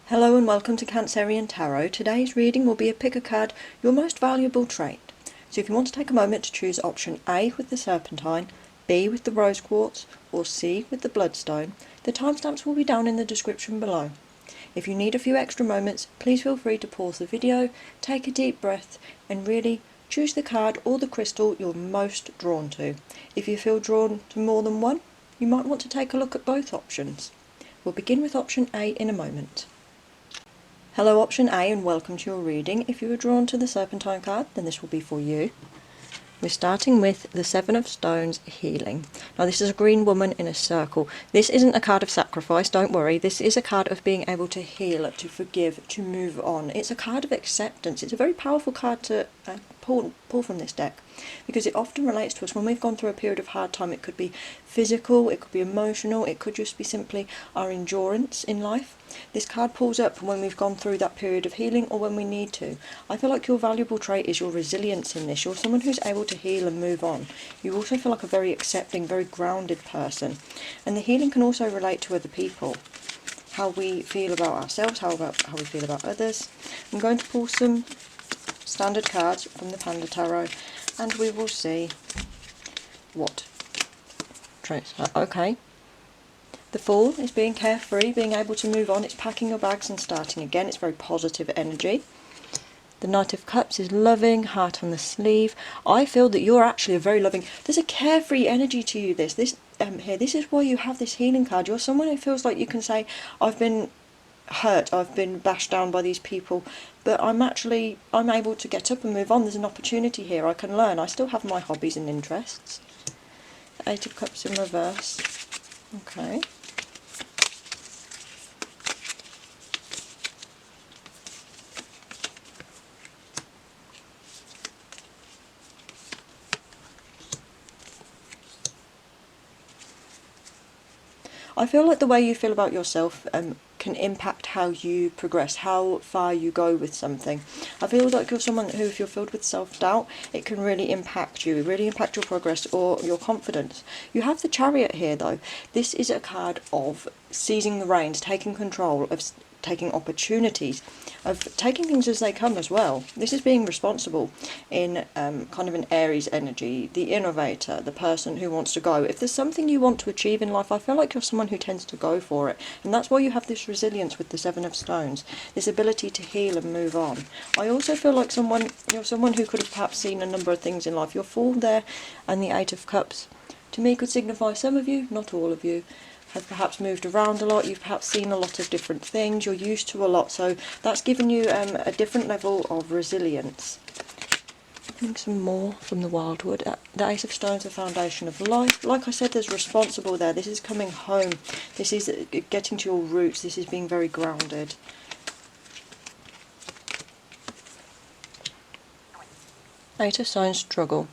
Hello and welcome to Cancerian Tarot. Today's reading will be a pick a card, your most valuable trait. So if you want to take a moment to choose option A with the serpentine, B with the rose quartz, or C with the bloodstone, the timestamps will be down in the description below. If you need a few extra moments, please feel free to pause the video, take a deep breath, and really choose the card or the crystal you're most drawn to. If you feel drawn to more than one, you might want to take a look at both options. We'll begin with option A in a moment. Hello option A and welcome to your reading. If you were drawn to the Serpentine card, then this will be for you. We're starting with the Seven of Stones, Healing. Now this is a green woman in a circle. This isn't a card of sacrifice, don't worry. This is a card of being able to heal, to forgive, to move on. It's a card of acceptance. It's a very powerful card to pull from this deck, because it often relates to us when we've gone through a period of hard time. It could be physical, it could be emotional, it could just be simply our endurance in life. This card pulls up when we've gone through that period of healing or when we need to. I feel like your valuable trait is your resilience in this. You're someone who's able to heal and move on. You also feel like a very accepting, very grounded person. And the healing can also relate to other people. How we feel about ourselves, how we feel about others. I'm going to pull some standard cards from the Panda Tarot and we will see what traits are. Okay. The Fool is being carefree, being able to move on. It's packing your bags and starting again. It's very positive energy. The Knight of Cups is loving, heart on the sleeve. I feel that you're actually a very loving... There's a carefree energy to you, this is why you have this healing card. You're someone who feels like you can say, I've been hurt, I've been bashed down by these people, but I'm able to get up and move on. There's an opportunity here. I can learn. I still have my hobbies and interests. The Eight of Cups in reverse. Okay. I feel like the way you feel about yourself can impact how you progress, how far you go with something. I feel like you're someone who, if you're filled with self-doubt, it can really impact you, really impact your progress or your confidence. You have the Chariot here though. This is a card of seizing the reins, taking control, of taking opportunities, of taking things as they come as well. This is being responsible in kind of an Aries energy, the innovator, the person who wants to go. If there's something you want to achieve in life, I feel like you're someone who tends to go for it, and that's why you have this resilience with the Seven of Stones, this ability to heal and move on. I also feel like you're someone who could have perhaps seen a number of things in life. Your Fool there and the Eight of Cups to me could signify some of you, not all of you, have perhaps moved around a lot. You've perhaps seen a lot of different things, you're used to a lot, so that's given you a different level of resilience. Opening some more from the Wildwood. The Ace of Stones, the foundation of life. Like I said, there's responsible there. This is coming home. This is getting to your roots. This is being very grounded. Eight of Stones, struggle.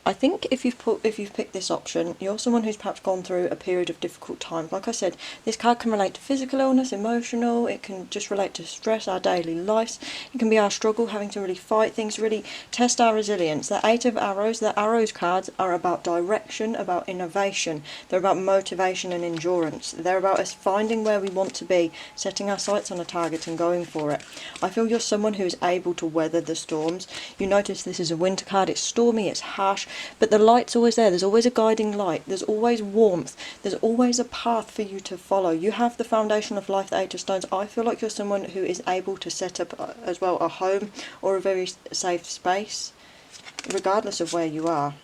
I think if you've picked this option, you're someone who's perhaps gone through a period of difficult times. Like I said, this card can relate to physical illness, emotional, it can just relate to stress, our daily lives. It can be our struggle, having to really fight things, really test our resilience. The Eight of Arrows, the Arrows cards are about direction, about innovation. They're about motivation and endurance. They're about us finding where we want to be, setting our sights on a target and going for it. I feel you're someone who is able to weather the storms. You notice this is a winter card, it's stormy, it's harsh, but the light's always there. There's always a guiding light. There's always warmth. There's always a path for you to follow. You have the foundation of life, the Eight of Stones. I feel like you're someone who is able to set up as well a home or a very safe space, regardless of where you are.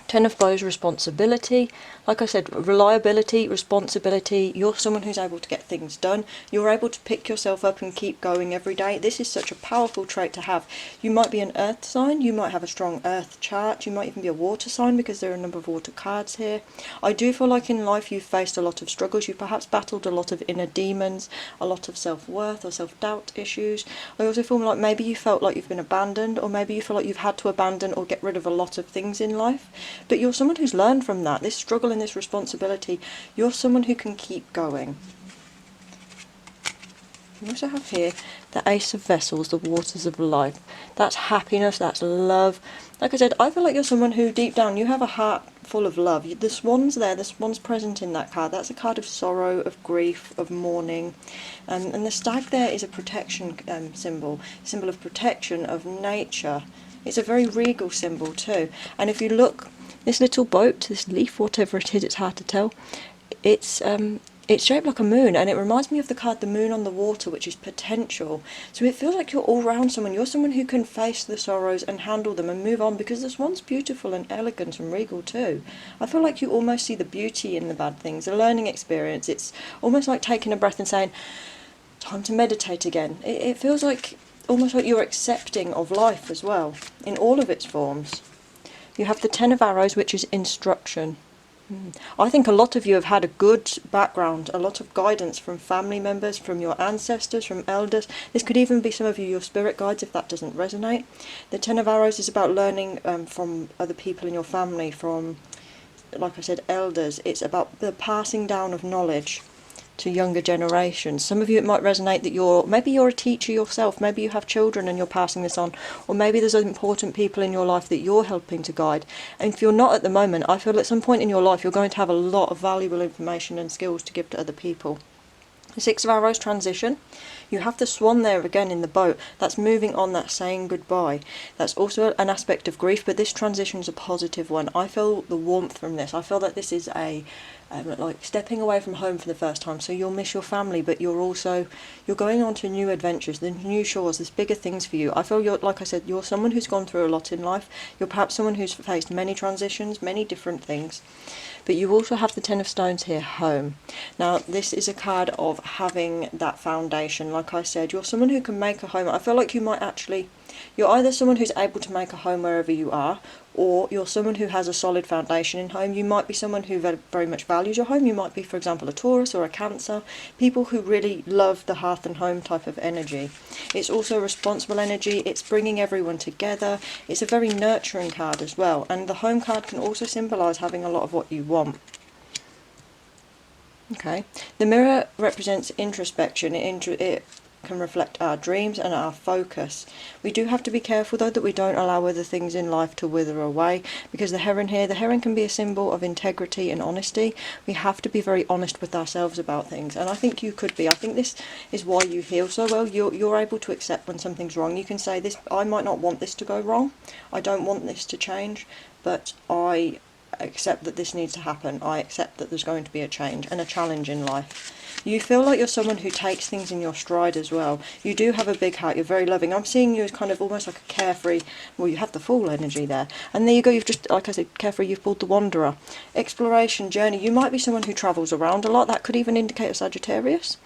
Ten of Bows, responsibility. Like I said, reliability, responsibility. You're someone who's able to get things done. You're able to pick yourself up and keep going every day. This is such a powerful trait to have. You might be an earth sign. You might have a strong earth chart. You might even be a water sign because there are a number of water cards here. I do feel like in life you've faced a lot of struggles. You've perhaps battled a lot of inner demons, a lot of self-worth or self-doubt issues. I also feel like maybe you felt like you've been abandoned, or maybe you feel like you've had to abandon or get rid of a lot of things in life. But you're someone who's learned from that, this struggle and this responsibility. You're someone who can keep going. We also have here the Ace of Vessels, the waters of life. That's happiness, that's love. Like I said, I feel like you're someone who deep down you have a heart full of love. The swan's there, the swan's present in that card. That's a card of sorrow, of grief, of mourning. And the stag there is a protection symbol of protection, of nature. It's a very regal symbol too. And if you look, this little boat, this leaf, whatever it is, it's hard to tell, it's shaped like a moon, and it reminds me of the card the moon on the water, which is potential. So it feels like you're all round someone. You're someone who can face the sorrows and handle them and move on, because the swan's beautiful and elegant and regal too. I feel like you almost see the beauty in the bad things, a learning experience. It's almost like taking a breath and saying, time to meditate again. It feels like almost like you're accepting of life as well, in all of its forms. You have the Ten of Arrows, which is instruction. I think a lot of you have had a good background, a lot of guidance from family members, from your ancestors, from elders. This could even be some of you, your spirit guides, if that doesn't resonate. The Ten of Arrows is about learning from other people in your family, from, like I said, elders. It's about the passing down of knowledge to younger generations. Some of you, it might resonate that maybe you're a teacher yourself, maybe you have children and you're passing this on, or maybe there's important people in your life that you're helping to guide. And if you're not at the moment, I feel at some point in your life you're going to have a lot of valuable information and skills to give to other people. The Six of Arrows, transition. You have the swan there again in the boat. That's moving on, that's saying goodbye. That's also an aspect of grief, but this transition is a positive one. I feel the warmth from this. I feel that this is like stepping away from home for the first time. So you'll miss your family, but you're going on to new adventures, the new shores, there's bigger things for you. I feel like I said, you're someone who's gone through a lot in life. You're perhaps someone who's faced many transitions, many different things. But you also have the Ten of Stones here, home. Now, this is a card of having that foundation. Like I said, you're someone who can make a home. I feel like you're either someone who's able to make a home wherever you are, or you're someone who has a solid foundation in home. You might be someone who very much values your home. You might be, for example, a Taurus or a Cancer, people who really love the hearth and home type of energy. It's also responsible energy. It's bringing everyone together. It's a very nurturing card as well. And the home card can also symbolise having a lot of what you want. Okay, the mirror represents introspection. It can reflect our dreams and our focus. We do have to be careful though that we don't allow other things in life to wither away, because the heron can be a symbol of integrity and honesty. We have to be very honest with ourselves about things, and I think you could be. I think this is why you heal so well. You're able to accept when something's wrong. You can say, I might not want this to go wrong, I don't want this to change, but I accept that this needs to happen. I accept that there's going to be a change and a challenge in life. You feel like you're someone who takes things in your stride as well. You do have a big heart, you're very loving. I'm seeing you as kind of almost like a carefree, well, you have the Fool energy there. And there you go, you've just, like I said, carefree, you've pulled the Wanderer. Exploration, journey, you might be someone who travels around a lot. That could even indicate a Sagittarius.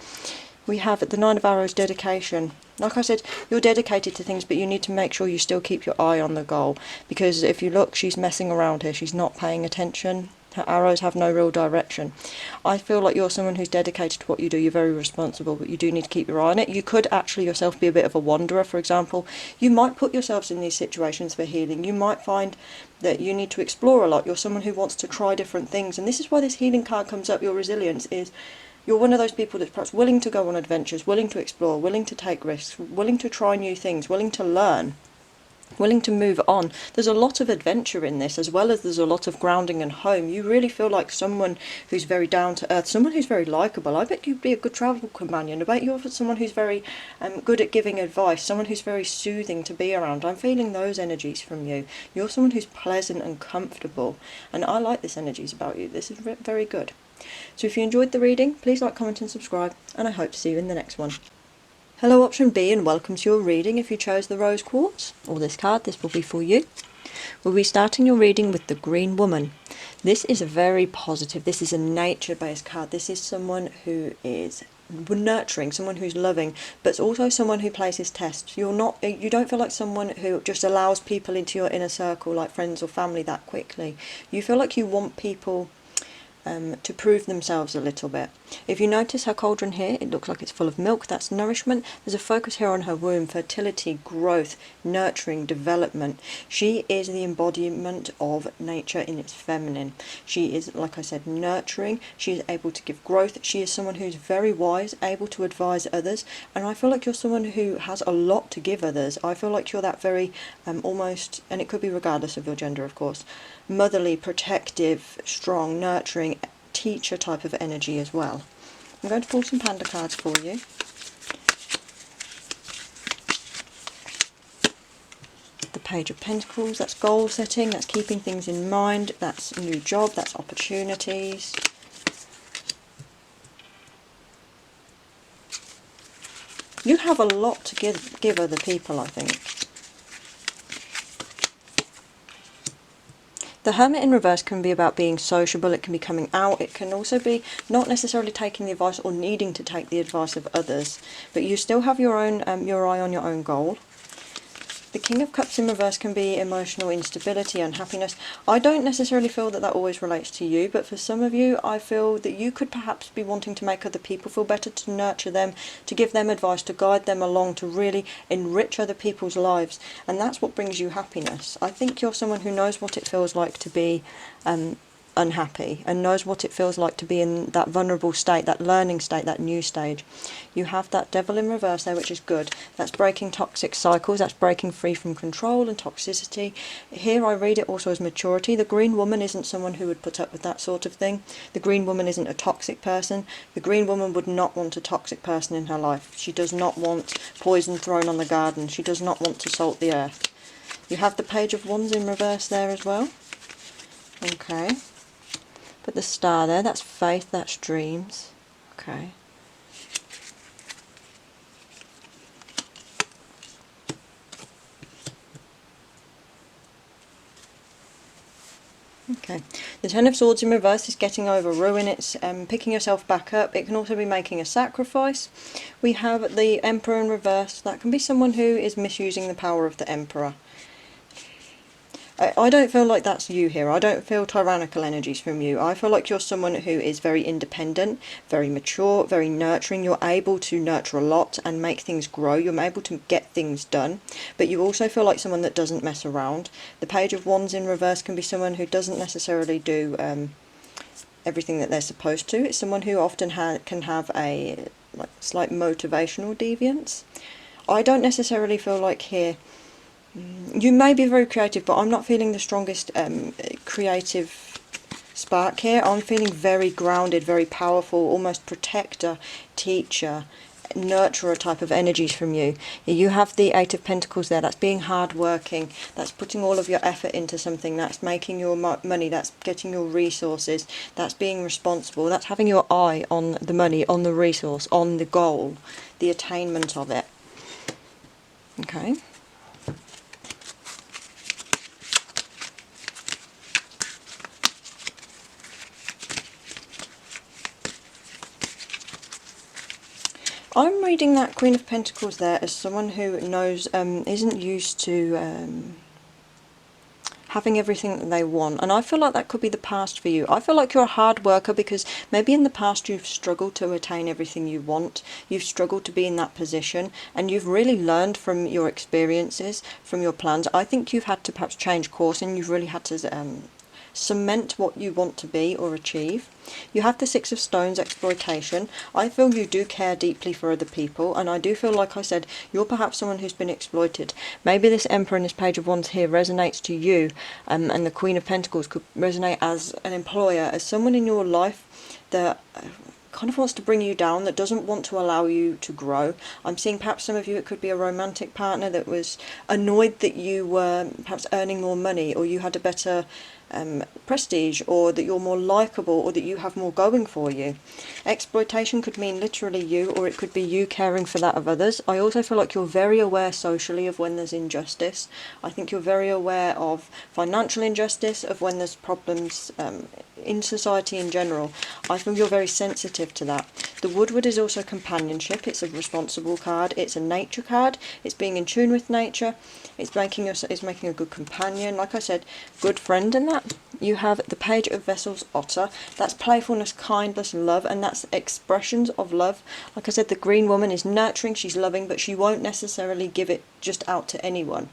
We have the Nine of Arrows, dedication. Like I said, you're dedicated to things, but you need to make sure you still keep your eye on the goal. Because if you look, she's messing around here. She's not paying attention. Her arrows have no real direction. I feel like you're someone who's dedicated to what you do. You're very responsible, but you do need to keep your eye on it. You could actually yourself be a bit of a wanderer, for example. You might put yourselves in these situations for healing. You might find that you need to explore a lot. You're someone who wants to try different things. And this is why this healing card comes up, your resilience, is you're one of those people that's perhaps willing to go on adventures, willing to explore, willing to take risks, willing to try new things, willing to learn, willing to move on. There's a lot of adventure in this, as well as there's a lot of grounding and home. You really feel like someone who's very down to earth, someone who's very likeable. I bet you'd be a good travel companion. I bet you're someone who's very good at giving advice, someone who's very soothing to be around. I'm feeling those energies from you. You're someone who's pleasant and comfortable, and I like this energies about you. This is very good. So if you enjoyed the reading, please like, comment and subscribe, and I hope to see you in the next one. Hello option B, and welcome to your reading. If you chose the rose quartz or this card, this will be for you. We'll be starting your reading with the Green Woman. This is a very positive, this is a nature-based card. This is someone who is nurturing, someone who's loving, but it's also someone who places tests. You don't feel like someone who just allows people into your inner circle, like friends or family, that quickly. You feel like you want people to prove themselves a little bit. If you notice her cauldron here, it looks like it's full of milk. That's nourishment. There's a focus here on her womb, fertility, growth, nurturing, development. She is the embodiment of nature in its feminine. She is, like I said, nurturing. She is able to give growth. She is someone who's very wise, able to advise others, and I feel like you're someone who has a lot to give others. I feel like you're that very almost, and it could be regardless of your gender, of course, motherly, protective, strong, nurturing, teacher type of energy as well. I'm going to pull some panda cards for you. The Page of Pentacles, that's goal setting, that's keeping things in mind, that's a new job, that's opportunities. You have a lot to give other people, I think. The Hermit in reverse can be about being sociable, it can be coming out, it can also be not necessarily taking the advice or needing to take the advice of others, but you still have your own your eye on your own goal. The King of Cups in reverse can be emotional instability, unhappiness. I don't necessarily feel that that always relates to you, but for some of you, I feel that you could perhaps be wanting to make other people feel better, to nurture them, to give them advice, to guide them along, to really enrich other people's lives. And that's what brings you happiness. I think you're someone who knows what it feels like to be unhappy and knows what it feels like to be in that vulnerable state, that learning state, that new stage. You have that Devil in reverse there, which is good. That's breaking toxic cycles, that's breaking free from control and toxicity. Here I read it also as maturity. The Green Woman isn't someone who would put up with that sort of thing. The Green Woman isn't a toxic person. The Green Woman would not want a toxic person in her life. She does not want poison thrown on the garden. She does not want to salt the earth. You have the Page of Wands in reverse there as well. Okay. Put the star there, that's faith, that's dreams. Okay. Okay. The Ten of Swords in reverse is getting over ruin, it's picking yourself back up. It can also be making a sacrifice. We have the Emperor in reverse. That can be someone who is misusing the power of the Emperor. I don't feel like that's you here. I don't feel tyrannical energies from you. I feel like you're someone who is very independent, very mature, very nurturing. You're able to nurture a lot and make things grow. You're able to get things done. But you also feel like someone that doesn't mess around. The Page of Wands in reverse can be someone who doesn't necessarily do everything that they're supposed to. It's someone who often can have a slight motivational deviance. I don't necessarily feel like here... You may be very creative, but I'm not feeling the strongest creative spark here. I'm feeling very grounded, very powerful, almost protector, teacher, nurturer type of energies from you. You have the Eight of Pentacles there. That's being hard-working. That's putting all of your effort into something. That's making your money. That's getting your resources. That's being responsible. That's having your eye on the money, on the resource, on the goal, the attainment of it. Okay. I'm reading that Queen of Pentacles there as someone who knows, isn't used to having everything that they want. And I feel like that could be the past for you. I feel like you're a hard worker because maybe in the past you've struggled to attain everything you want. You've struggled to be in that position and you've really learned from your experiences, from your plans. I think you've had to perhaps change course and you've really had to cement what you want to be or achieve. You have the Six of Stones, exploitation. I feel you do care deeply for other people, and I do feel, like I said, you're perhaps someone who's been exploited. Maybe this Emperor and this Page of Wands here resonates to you, and the Queen of Pentacles could resonate as an employer, as someone in your life that kind of wants to bring you down, that doesn't want to allow you to grow. I'm seeing perhaps some of you, it could be a romantic partner that was annoyed that you were perhaps earning more money, or you had a better prestige, or that you're more likable, or that you have more going for you. Exploitation could mean literally you, or it could be you caring for that of others. I also feel like you're very aware socially of when there's injustice. I think you're very aware of financial injustice, of when there's problems in society in general. I feel you're very sensitive to that. The Woodward is also companionship. It's a responsible card. It's a nature card. It's being in tune with nature. It's making a good companion. Like I said, good friend in that that, you have the Page of Vessels Otter. That's playfulness, kindness, love, and that's expressions of love. Like I said, the green woman is nurturing, she's loving, but she won't necessarily give it just out to anyone.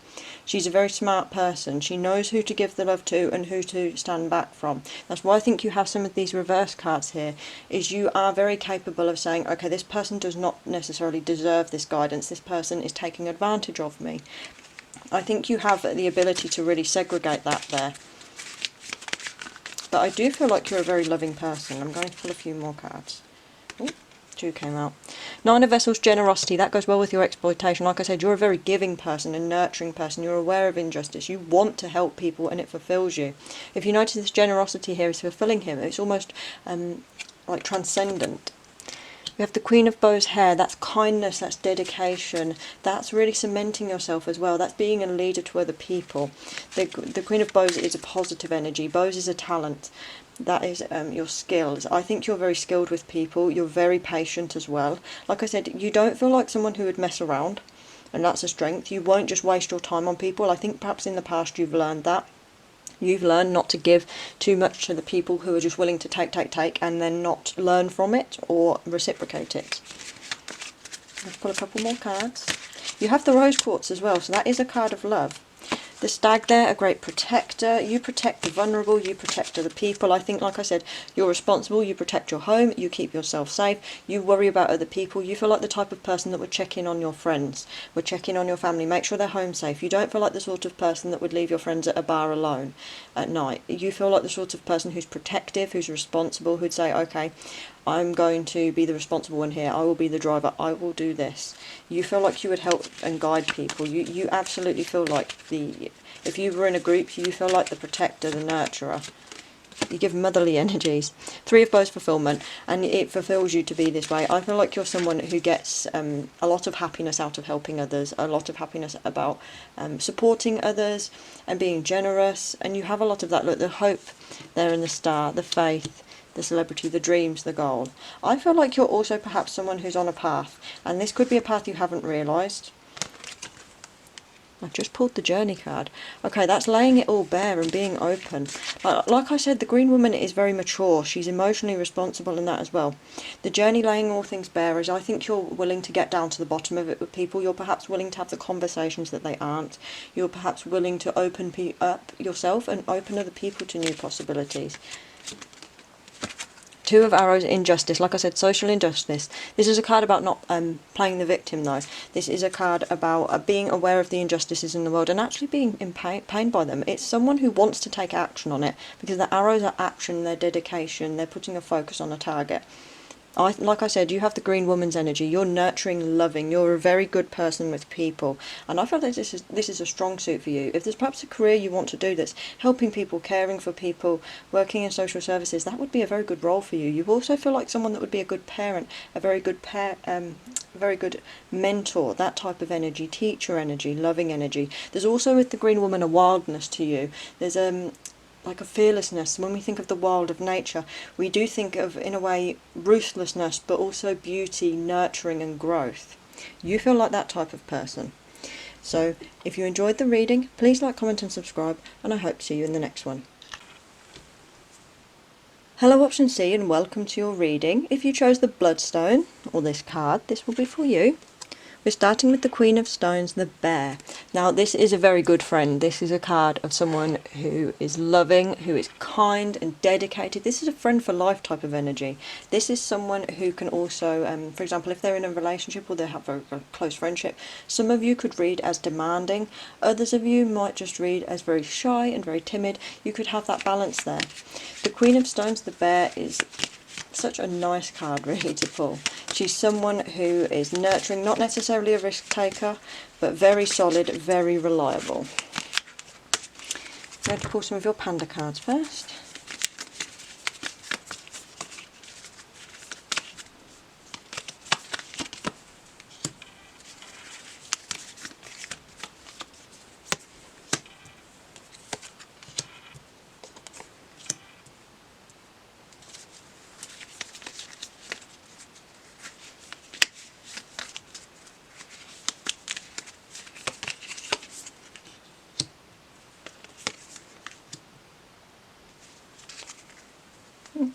She's a very smart person. She knows who to give the love to and who to stand back from. That's why I think you have some of these reverse cards here, is you are very capable of saying, okay, this person does not necessarily deserve this guidance. This person is taking advantage of me. I think you have the ability to really segregate that there. But I do feel like you're a very loving person. I'm going to pull a few more cards. Ooh, 2 came out. 9 of Vessels, generosity. That goes well with your exploitation. Like I said, you're a very giving person, a nurturing person. You're aware of injustice. You want to help people and it fulfills you. If you notice, this generosity here is fulfilling him. It's almost like transcendent. We have the Queen of Bows here. That's kindness, that's dedication, that's really cementing yourself as well. That's being a leader to other people. The Queen of Bows is a positive energy. Bows is a talent. That is your skills. I think you're very skilled with people. You're very patient as well. Like I said, you don't feel like someone who would mess around, and that's a strength. You won't just waste your time on people. I think perhaps in the past you've learned that. You've learned not to give too much to the people who are just willing to take, and then not learn from it or reciprocate it. Let's pull a couple more cards. You have the Rose Quartz as well, so that is a card of love. The Stag there, a great protector. You protect the vulnerable, you protect other people. I think, like I said, you're responsible, you protect your home, you keep yourself safe, you worry about other people. You feel like the type of person that would check in on your friends, would check in on your family, make sure they're home safe. You don't feel like the sort of person that would leave your friends at a bar alone at night. You feel like the sort of person who's protective, who's responsible, who'd say, okay, I'm going to be the responsible one here. I will be the driver. I will do this. You feel like you would help and guide people. You absolutely feel like if you were in a group, you feel like the protector, the nurturer. You give motherly energies. 3 of Bows, fulfillment, and it fulfills you to be this way. I feel like you're someone who gets a lot of happiness out of helping others, a lot of happiness about supporting others and being generous, and you have a lot of that. Look, the hope there in the star, the faith, the celebrity, the dreams, the goal. I feel like you're also perhaps someone who's on a path, and this could be a path you haven't realised. I've just pulled the Journey card. Okay, that's laying it all bare and being open. Like I said, the Green Woman is very mature. She's emotionally responsible in that as well. The Journey, laying all things bare, is I think you're willing to get down to the bottom of it with people. You're perhaps willing to have the conversations that they aren't. You're perhaps willing to open up yourself and open other people to new possibilities. 2 of Arrows, injustice. Like I said, social injustice. This is a card about not playing the victim, though. This is a card about being aware of the injustices in the world and actually being in pain by them. It's someone who wants to take action on it, because the arrows are action, they're dedication, they're putting a focus on a target. Like I said, you have the Green Woman's energy. You're nurturing, loving. You're a very good person with people, and I feel like this is a strong suit for you. If there's perhaps a career you want to do that's helping people, caring for people, working in social services, that would be a very good role for you. You also feel like someone that would be a good parent, a very good very good mentor. That type of energy, teacher energy, loving energy. There's also with the Green Woman a wildness to you. There's like a fearlessness. When we think of the wild of nature, we do think of, in a way, ruthlessness, but also beauty, nurturing and growth. You feel like that type of person. So if you enjoyed the reading, please like, comment and subscribe, and I hope to see you in the next one. Hello option C, and welcome to your reading. If you chose the Bloodstone, or this card, this will be for you. We're starting with the Queen of Stones, the Bear. Now, this is a very good friend. This is a card of someone who is loving, who is kind and dedicated. This is a friend for life type of energy. This is someone who can also, for example, if they're in a relationship or they have a close friendship, some of you could read as demanding. Others of you might just read as very shy and very timid. You could have that balance there. The Queen of Stones, the Bear, is such a nice card really to pull. She's someone who is nurturing, not necessarily a risk taker, but very solid, very reliable. I'm going to pull some of your panda cards first.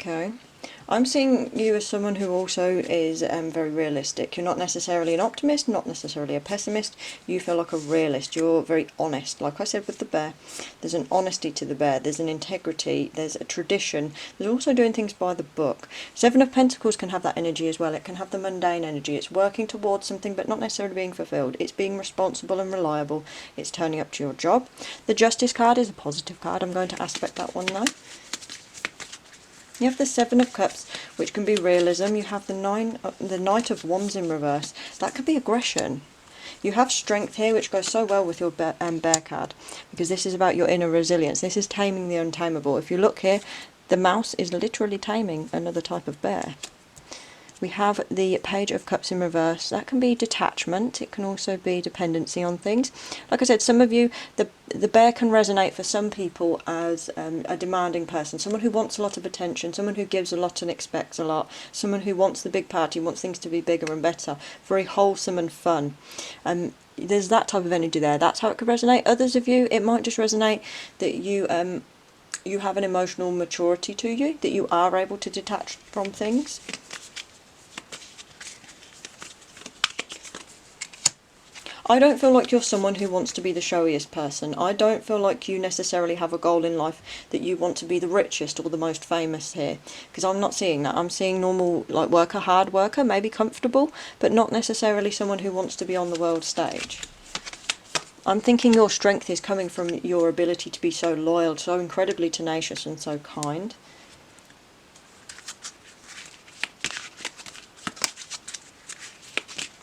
Okay. I'm seeing you as someone who also is very realistic. You're not necessarily an optimist, not necessarily a pessimist. You feel like a realist. You're very honest. Like I said with the bear, there's an honesty to the bear. There's an integrity. There's a tradition. There's also doing things by the book. Seven of Pentacles can have that energy as well. It can have the mundane energy. It's working towards something but not necessarily being fulfilled. It's being responsible and reliable. It's turning up to your job. The Justice card is a positive card. I'm going to aspect that one now. You have the Seven of Cups, which can be realism. You have the Knight of Wands in reverse. That could be aggression. You have strength here, which goes so well with your bear card, because this is about your inner resilience. This is taming the untamable. If you look here, the mouse is literally taming another type of bear. We have the Page of Cups in reverse. That can be detachment. It can also be dependency on things. Like I said, some of you, the bear can resonate for some people as a demanding person, someone who wants a lot of attention, someone who gives a lot and expects a lot, someone who wants the big party, wants things to be bigger and better, very wholesome and fun. There's that type of energy there. That's how it could resonate. Others of you, it might just resonate that you have an emotional maturity to you, that you are able to detach from things. I don't feel like you're someone who wants to be the showiest person. I don't feel like you necessarily have a goal in life that you want to be the richest or the most famous here, because I'm not seeing that. I'm seeing normal, like, worker, hard worker, maybe comfortable, but not necessarily someone who wants to be on the world stage. I'm thinking your strength is coming from your ability to be so loyal, so incredibly tenacious and so kind.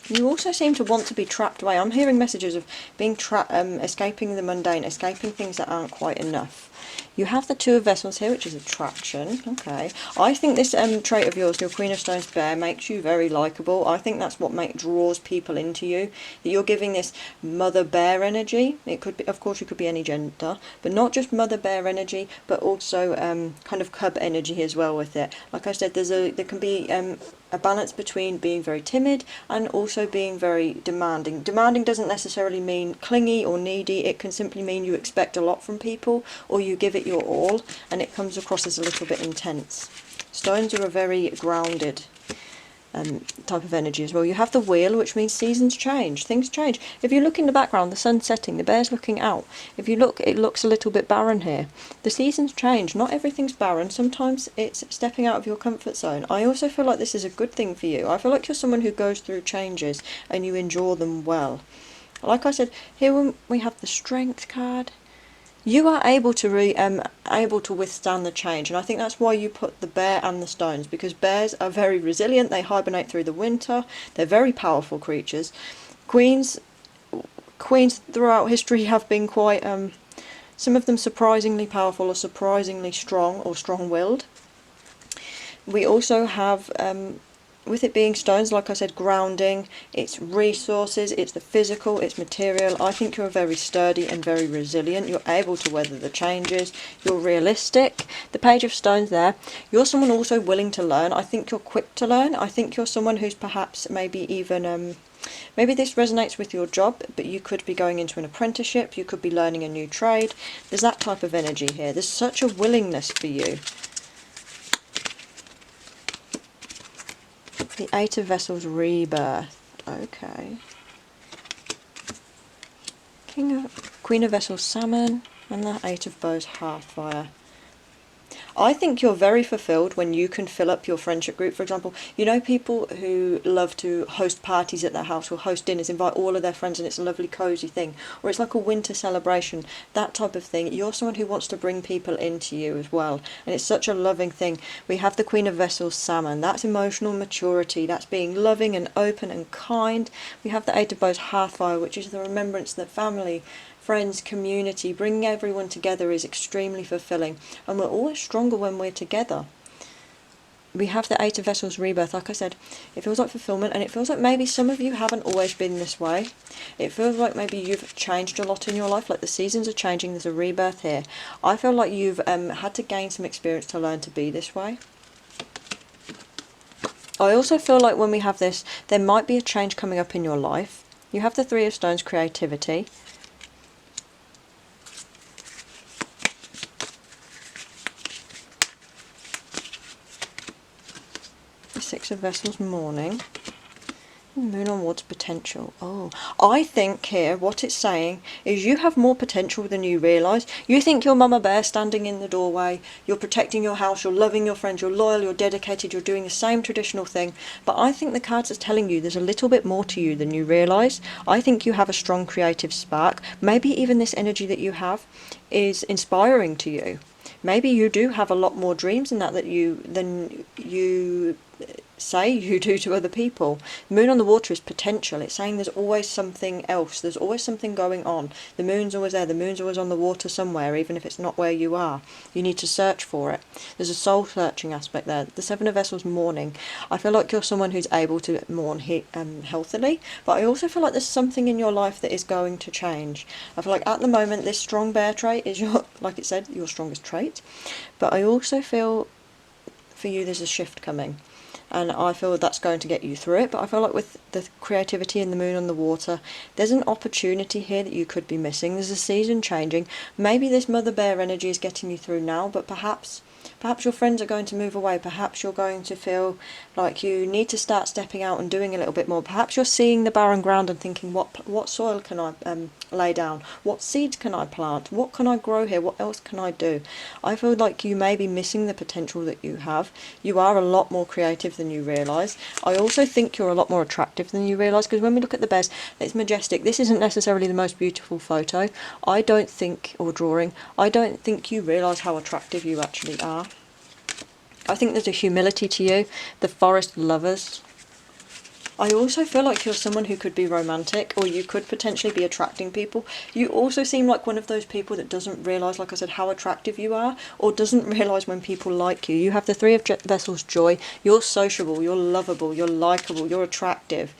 You also seem to want to be trapped away. I'm hearing messages of being escaping the mundane, escaping things that aren't quite enough. You have the Two of Vessels here, which is attraction. Okay. I think this trait of yours, your Queen of Stones bear, makes you very likeable. I think that's what draws people into you. That you're giving this mother bear energy. It could be, of course, you could be any gender, but not just mother bear energy, but also kind of cub energy as well with it. Like I said, there can be a balance between being very timid and also being very demanding. Demanding doesn't necessarily mean clingy or needy. It can simply mean you expect a lot from people, or you give it your all, and it comes across as a little bit intense. Stones are a very grounded type of energy as well. You have the Wheel, which means seasons change, things change. If you look in the background, the sun's setting, the bear's looking out. If you look, it looks a little bit barren here. The seasons change. Not everything's barren. Sometimes it's stepping out of your comfort zone. I also feel like this is a good thing for you. I feel like you're someone who goes through changes and you endure them well. Like I said, here we have the Strength card. You are able to withstand the change, and I think that's why you put the bear and the stones, because bears are very resilient. They hibernate through the winter. They're very powerful creatures. Queens throughout history have been quite some of them surprisingly powerful or surprisingly strong or strong-willed. We also have with it being stones, like I said, grounding, it's resources, it's the physical, it's material. I think you're very sturdy and very resilient. You're able to weather the changes. You're realistic. The Page of Stones there. You're someone also willing to learn. I think you're quick to learn. I think you're someone who's perhaps maybe even... maybe this resonates with your job, but you could be going into an apprenticeship. You could be learning a new trade. There's that type of energy here. There's such a willingness for you. The Eight of Vessels rebirth. Okay. Queen of Vessels salmon, and the Eight of Bows hearthfire. I think you're very fulfilled when you can fill up your friendship group. For example, you know, people who love to host parties at their house or host dinners, invite all of their friends, and it's a lovely cosy thing, or it's like a winter celebration, that type of thing. You're someone who wants to bring people into you as well, and it's such a loving thing. We have the Queen of Vessels salmon. That's emotional maturity. That's being loving and open and kind. We have the Eight of Bows hearthfire, which is the remembrance that family, friends, community, bringing everyone together is extremely fulfilling, and we're always stronger when we're together. We have the Eight of Vessels rebirth. Like I said, it feels like fulfillment, and it feels like maybe some of you haven't always been this way. It feels like maybe you've changed a lot in your life, like the seasons are changing. There's a rebirth here. I feel like you've had to gain some experience to learn to be this way. I also feel like when we have this, there might be a change coming up in your life. You have the Three of Stones, creativity. Vessels Morning. Moon on Water's potential. Oh, I think here what it's saying is you have more potential than you realise. You think you're Mama Bear standing in the doorway, you're protecting your house, you're loving your friends, you're loyal, you're dedicated, you're doing the same traditional thing. But I think the cards are telling you there's a little bit more to you than you realise. I think you have a strong creative spark. Maybe even this energy that you have is inspiring to you. Maybe you do have a lot more dreams than you say you do to other people. Moon on the Water is potential. It's saying there's always something else. There's always something going on. The moon's always there. The moon's always on the water somewhere, even if it's not where you are. You need to search for it. There's a soul searching aspect there. The Seven of Vessels mourning. I feel like you're someone who's able to mourn healthily, but I also feel like there's something in your life that is going to change. I feel like at the moment this strong bear trait is like it said, your strongest trait. But I also feel for you there's a shift coming. And I feel that's going to get you through it. But I feel like with the creativity and the moon on the water, there's an opportunity here that you could be missing. There's a season changing. Maybe this mother bear energy is getting you through now, but perhaps your friends are going to move away. Perhaps you're going to feel like you need to start stepping out and doing a little bit more. Perhaps you're seeing the barren ground and thinking, what soil can I lay down? What seeds can I plant? What can I grow here? What else can I do? I feel like you may be missing the potential that you have. You are a lot more creative than you realise. I also think you're a lot more attractive than you realise, because when we look at the bears, it's majestic. This isn't necessarily the most beautiful photo. I don't think you realise how attractive you actually are. I think there's a humility to you. The Forest Lovers. I also feel like you're someone who could be romantic, or you could potentially be attracting people. You also seem like one of those people that doesn't realise, like I said, how attractive you are, or doesn't realise when people like you. You have the Three of Vessels joy. You're sociable, you're lovable, you're likeable, you're attractive.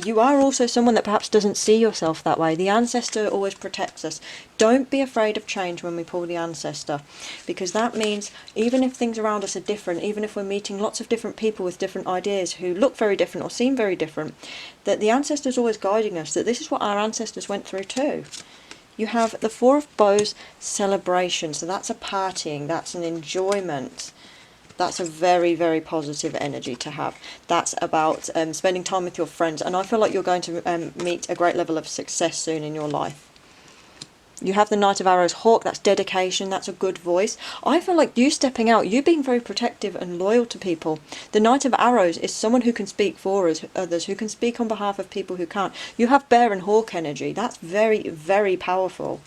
You are also someone that perhaps doesn't see yourself that way. The ancestor always protects us. Don't be afraid of change when we pull the ancestor, because that means even if things around us are different, even if we're meeting lots of different people with different ideas who look very different or seem very different, that the ancestor's always guiding us, that this is what our ancestors went through too. You have the Four of Bows celebration, so that's a partying, that's an enjoyment. That's a very, very positive energy to have. That's about spending time with your friends. And I feel like you're going to meet a great level of success soon in your life. You have the Knight of Arrows hawk. That's dedication. That's a good voice. I feel like you stepping out, you being very protective and loyal to people. The Knight of Arrows is someone who can speak for others, who can speak on behalf of people who can't. You have bear and hawk energy. That's very, very powerful.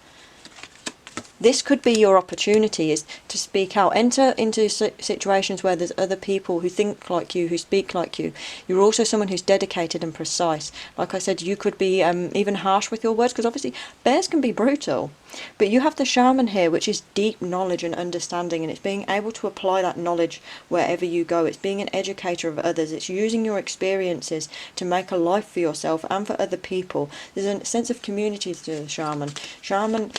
This could be your opportunity, is to speak out. Enter into situations where there's other people who think like you, who speak like you. You're also someone who's dedicated and precise. Like I said, you could be even harsh with your words, because obviously bears can be brutal. But you have the shaman here, which is deep knowledge and understanding, and it's being able to apply that knowledge wherever you go. It's being an educator of others. It's using your experiences to make a life for yourself and for other people. There's a sense of community to the shaman. Shaman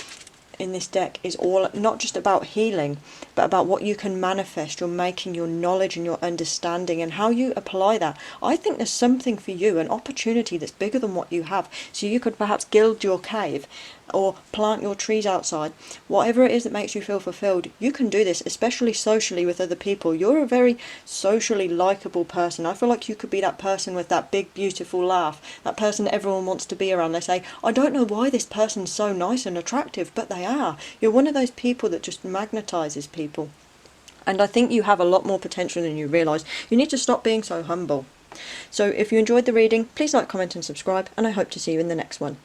in this deck is all not just about healing, but about what you can manifest. You're making your knowledge and your understanding and how you apply that. I think there's something for you, an opportunity that's bigger than what you have. So you could perhaps gild your cave or plant your trees outside. Whatever it is that makes you feel fulfilled, you can do this, especially socially with other people. You're a very socially likable person. I feel like you could be that person with that big beautiful laugh, that person that everyone wants to be around. They say, I don't know why this person's so nice and attractive, but they are. You're one of those people that just magnetises people. And I think you have a lot more potential than you realise. You need to stop being so humble. So if you enjoyed the reading, please like, comment and subscribe, and I hope to see you in the next one.